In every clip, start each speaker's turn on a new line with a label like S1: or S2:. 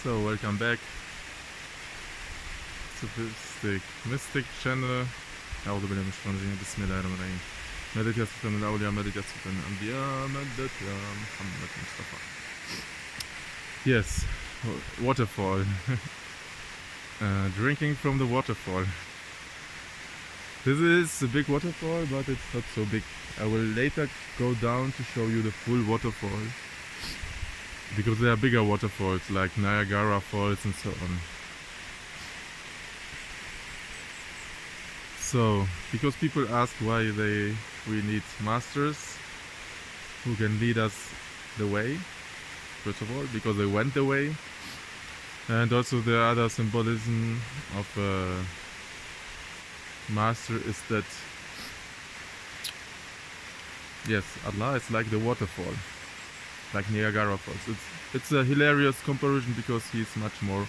S1: So welcome back, Sophistic Mystic Channel. أعوذ بالله من الشيطان الرجيم بسم الله الرحمن الرحيم. مدد يا سلطان الأولياء مدد يا سلطان الأنبياء مدد يا محمد مصطفى. Yes, waterfall. Drinking from the waterfall. This is a big waterfall, but it's not so big. I will later go down to show you the full waterfall, because there are bigger waterfalls like Niagara Falls and so on. So, because people ask why we need masters who can lead us the way, first of all, because they went the way, and also the other symbolism of a master is that, yes, Allah is like the waterfall, like Niagara Falls. It's a hilarious comparison because he's much more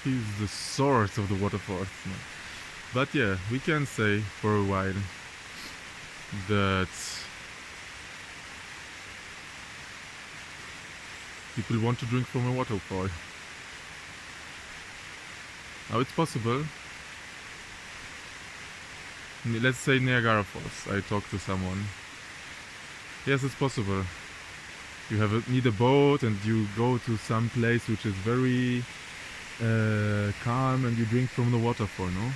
S1: he's the source of the waterfalls. But yeah, we can say for a while that people want to drink from a waterfall. Now it's possible. Let's say Niagara Falls. I talked to someone. Yes, it's possible. You need a boat and you go to some place which is very calm and you drink from the waterfall, no?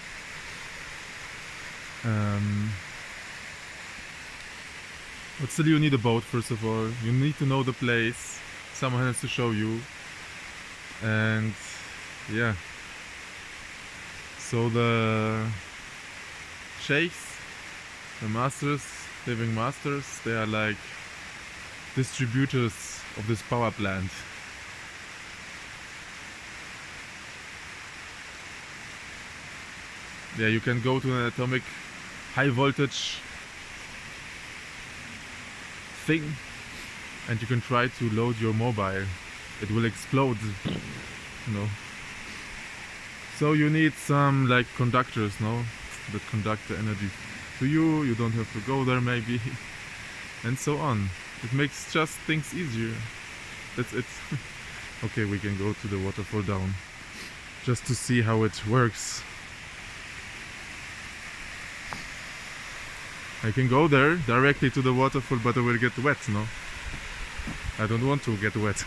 S1: But still you need a boat, first of all. You need to know the place. Someone has to show you. And yeah. So the sheikhs, the masters, living masters, they are like distributors of this power plant. Yeah, you can go to an atomic high voltage thing and you can try to load your mobile. It will explode, you know. So you need some like conductors, no? That conduct the energy to you. You don't have to go there maybe, and so on. It makes just things easier. That's it. Okay, we can go to the waterfall down just to see how it works. I can go there directly to the waterfall, but I will get wet, no? I don't want to get wet.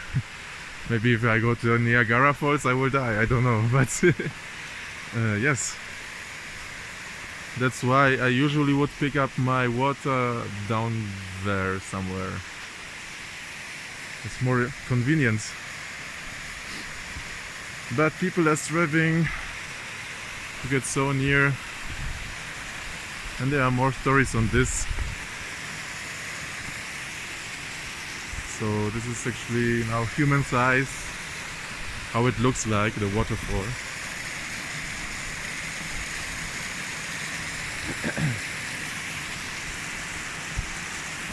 S1: Maybe if I go to Niagara Falls I will die, I don't know, but yes. That's why I usually would pick up my water down there somewhere. It's more convenient. But people are striving to get so near. And there are more stories on this. So this is actually now human size, how it looks like, the waterfall.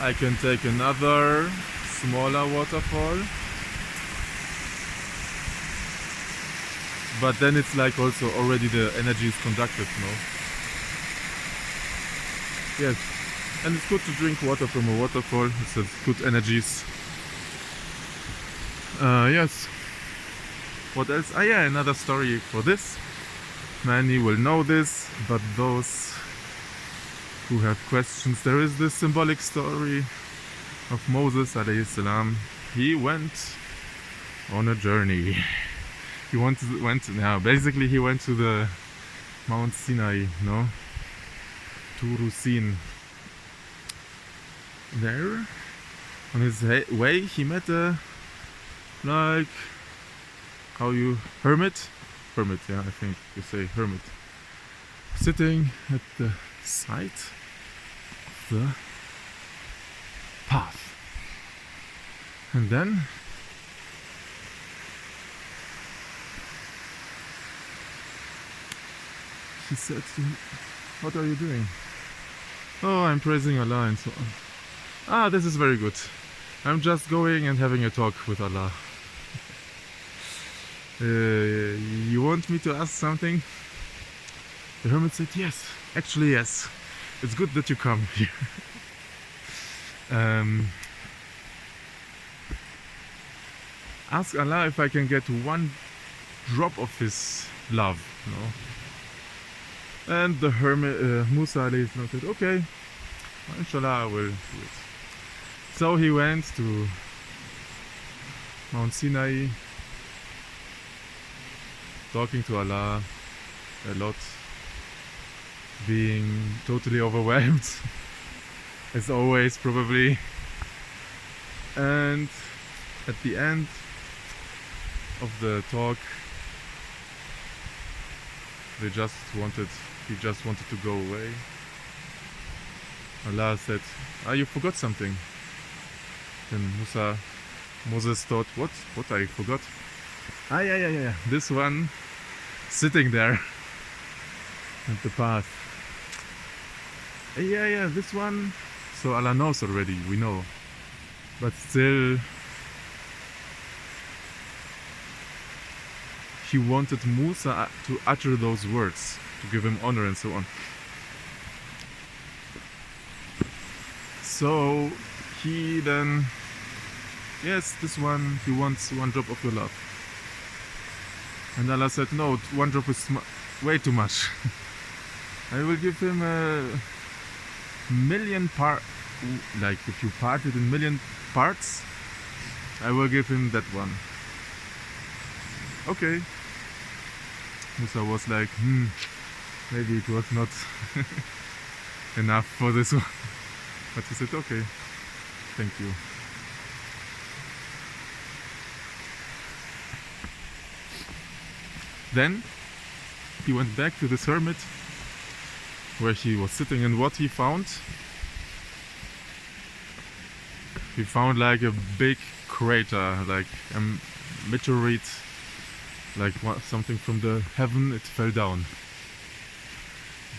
S1: I can take another smaller waterfall. But then it's like also already the energy is conducted, no? Yes, and it's good to drink water from a waterfall. It has good energies. Yes. What else? Ah yeah, another story for this. Many will know this, but those who have questions, there is this symbolic story of Moses alayhi salam. He went on a journey. He went to the Mount Sinai, no? Turu Sin. There, on his way, he met a hermit, yeah, I think you say hermit, sitting at the side of the path. And then he said to him, "What are you doing?" "Oh, I'm praising Allah," and so on. "Ah, this is very good. I'm just going and having a talk with Allah." You want me to ask something? The hermit said, "Yes, actually yes. It's good that you come here." ask Allah if I can get one drop of His love, you know. And the hermit Musa alayhi salam said, okay, inshallah I will do it. So he went to Mount Sinai, talking to Allah a lot, being totally overwhelmed as always probably. And at the end of the talk he just wanted to go away. Allah said, you forgot something. Then Moses thought, what I forgot? Yeah, this one sitting there at the path. Yeah, this one. So Allah knows already, we know. But still, he wanted Musa to utter those words, to give him honor and so on. So he then, yes, this one, he wants one drop of your love. And Allah said, no, one drop is way too much. I will give him a million like if you part it in million parts, I will give him that one. Okay. Musa was like, maybe it was not enough for this one. But he said, okay, thank you. Then he went back to this hermit where he was sitting, and what he found? He found like a big crater, like a meteorite, like something from the heaven. It fell down,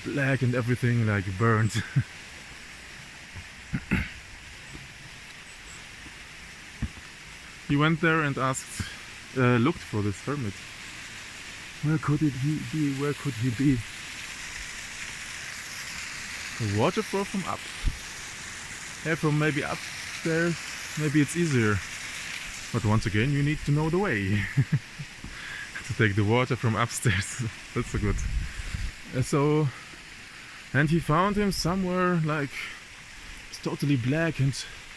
S1: black and everything, like burned. He went there and asked, looked for this hermit. Where could he be? Where could he be? A waterfall from up. Yeah, from maybe upstairs, maybe it's easier. But once again, you need to know the way to take the water from upstairs. That's so good. So, and he found him somewhere like it's totally black and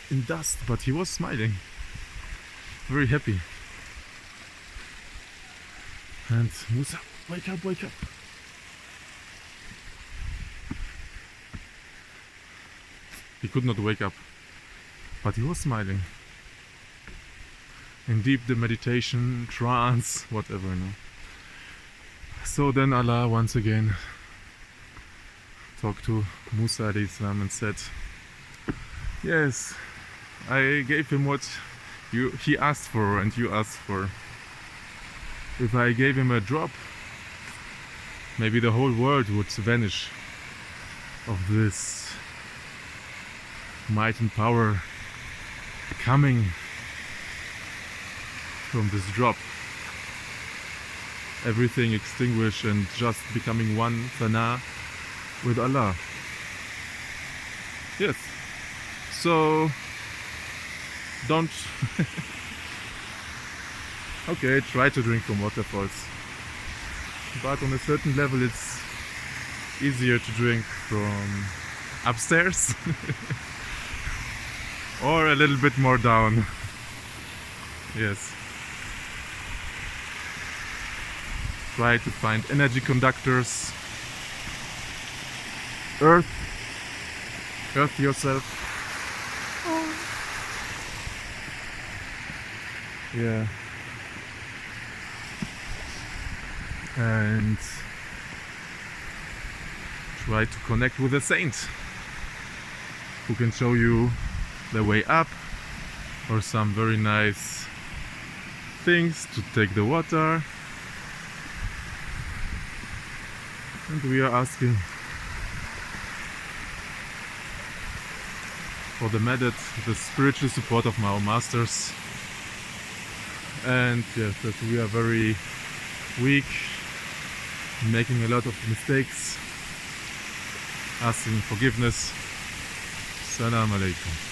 S1: in dust, but he was smiling, very happy. And Musa, wake up, wake up. He could not wake up, but he was smiling. In deep the meditation, trance, whatever, no. So then Allah once again talked to Musa alayhi salam and said, yes, I gave him what he asked for and you asked for. If I gave him a drop, maybe the whole world would vanish of this might and power coming from this drop. Everything extinguished and just becoming one fana with Allah. Yes. So don't okay, try to drink from waterfalls, but on a certain level it's easier to drink from upstairs or a little bit more down. Yes. Try to find energy conductors. Earth yourself. Yeah. And try to connect with a saint who can show you the way up, or some very nice things to take the water. And we are asking for the medet, the spiritual support of our masters. And yes, that we are very weak, making a lot of mistakes, asking forgiveness. Assalamu alaikum.